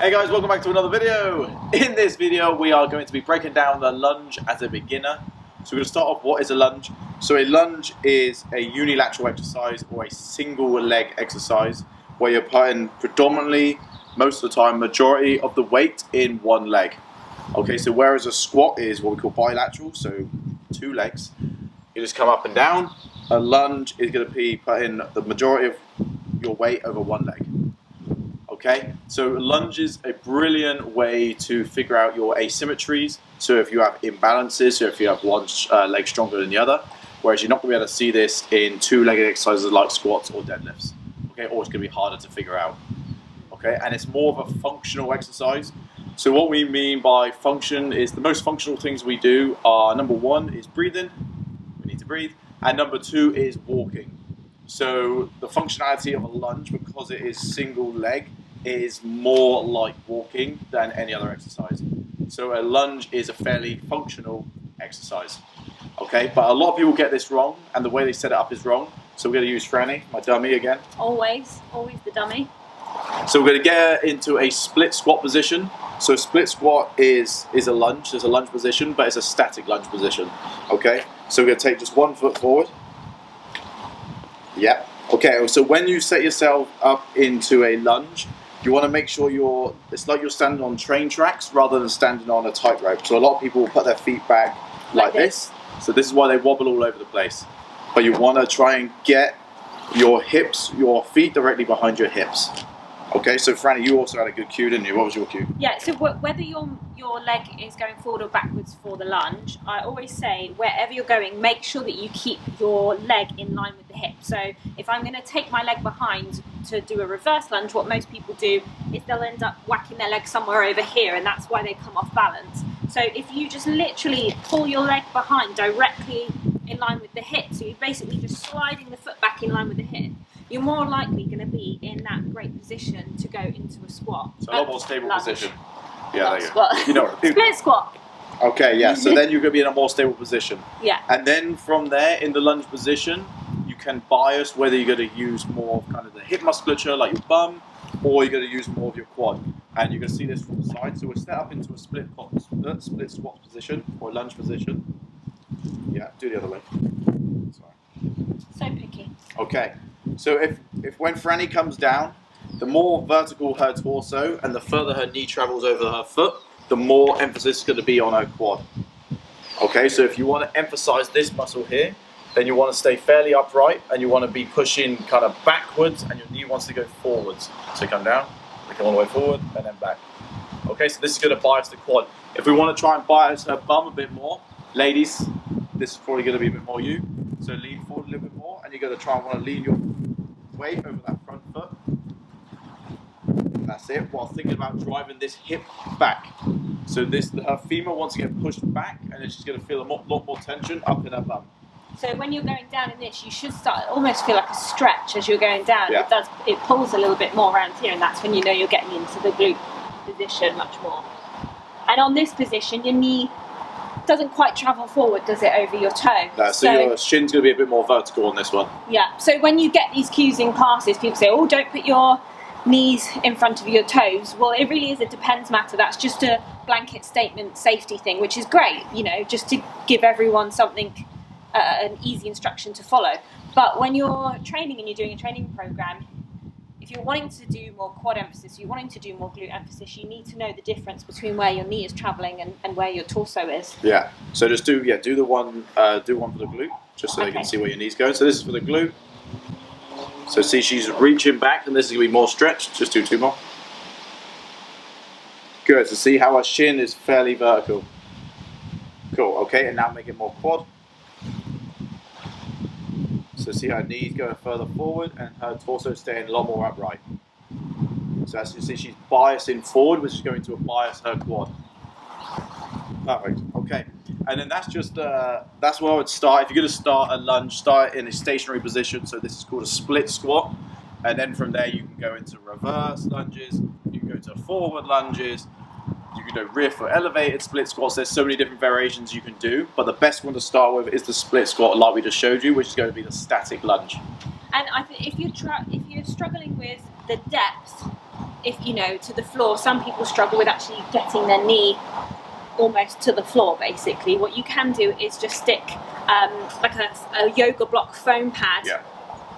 Hey guys, welcome back to another video. In this video we are going to be breaking down the lunge as a beginner. So we're going to start off, what is a lunge? So a lunge is a unilateral exercise or a single leg exercise where you're putting predominantly, most of the time, majority of the weight in one leg. Okay, so whereas a squat is what we call bilateral, so two legs, you just come up and down. A lunge is going to be putting the majority of your weight over one leg. Okay, so lunge is a brilliant way to figure out your asymmetries. So if you have imbalances, so if you have one leg stronger than the other, whereas you're not going to be able to see this in two-legged exercises like squats or deadlifts. Okay, or it's going to be harder to figure out. Okay, and it's more of a functional exercise. So what we mean by function is the most functional things we do are, number one is breathing. We need to breathe. And number two is walking. So the functionality of a lunge, because it is single leg, is more like walking than any other exercise. So a lunge is a fairly functional exercise. Okay, but a lot of people get this wrong, and the way they set it up is wrong. So we're going to use Franny, my dummy again. Always the dummy. So we're going to get into a split squat position. So a split squat is a lunge. It's a lunge position, but it's a static lunge position. Okay, so we're going to take just 1 foot forward. Yeah. Okay, so when you set yourself up into a lunge, you want to make sure it's like you're standing on train tracks rather than standing on a tightrope. So a lot of people will put their feet back like this. So this is why they wobble all over the place. But you want to try and get your feet directly behind your hips. Okay, so Franny, you also had a good cue, didn't you? What was your cue? Yeah, so whether your leg is going forward or backwards for the lunge, I always say wherever you're going, make sure that you keep your leg in line with the hip. So if I'm going to take my leg behind to do a reverse lunge, what most people do is they'll end up whacking their leg somewhere over here, and that's why they come off balance. So if you just literally pull your leg behind directly in line with the hip, so you're basically just sliding the foot back in line with the hip, you're more likely going to be in that great position to go into a squat. So a lot more stable lunge. position. Yeah, there you go. Squat. You know what I mean? Split squat. Okay, yeah, so then you're going to be in a more stable position. Yeah. And then from there, in the lunge position, you can bias whether you're going to use more of kind of the hip musculature, like your bum, or you're going to use more of your quad. And you're going to see this from the side. So we're set up into a split squat position, or lunge position. Yeah, do the other way. Sorry. So picky. Okay, so if when Franny comes down, the more vertical her torso and the further her knee travels over her foot, the more emphasis is going to be on her quad. Okay, so if you want to emphasize this muscle here, then you want to stay fairly upright and you want to be pushing kind of backwards, and your knee wants to go forwards. So come down, we come all the way forward and then back. Okay, so this is going to bias the quad. If we want to try and bias her bum a bit more, ladies, this is probably going to be a bit more you. So lean forward a little bit more, and you're going to try and want to lean your weight over that front foot. That's it, while thinking about driving this hip back. So her femur wants to get pushed back, and then she's going to feel a lot more tension up in her bum. So when you're going down in this, you should almost feel like a stretch as you're going down. Yeah. It pulls a little bit more around here, and that's when you know you're getting into the glute position much more. And on this position, your knee doesn't quite travel forward, does it, over your toe? No, so your shin's going to be a bit more vertical on this one. Yeah, so when you get these cues in classes, people say, oh, don't put your knees in front of your toes. Well, it really is a depends matter. That's just a blanket statement safety thing, which is great, just to give everyone something, an easy instruction to follow. But when you're training and you're doing a training program, if you're wanting to do more quad emphasis, you're wanting to do more glute emphasis, you need to know the difference between where your knee is traveling and where your torso is. Yeah. So just do the one for the glute, just so they can see where your knee's going. So this is for the glute. So see, she's reaching back, and this is going to be more stretched. Just do 2 more. Good. So see how her shin is fairly vertical. Cool. Okay, and now make it more quad. So see her knees going further forward and her torso staying a lot more upright. So as you see, she's biasing forward, which is going to bias her quad. Perfect. Okay. And then that's just, that's where I would start. If you're going to start a lunge, start in a stationary position. So this is called a split squat. And then from there, you can go into reverse lunges. You can go to forward lunges. You can do rear foot elevated split squats. There's so many different variations you can do, but the best one to start with is the split squat, like we just showed you, which is going to be the static lunge. And I think if you're struggling with the depth if you know, to the floor. Some people struggle with actually getting their knee almost to the floor. Basically, what you can do is just stick like a yoga block foam pad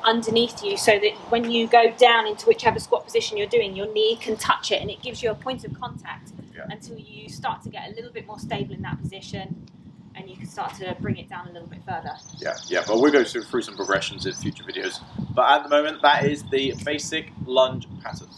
underneath you, so that when you go down into whichever squat position you're doing, your knee can touch it, and it gives you a point of contact until you start to get a little bit more stable in that position, and you can start to bring it down a little bit further. Yeah, but we'll go through some progressions in future videos. But at the moment, that is the basic lunge pattern.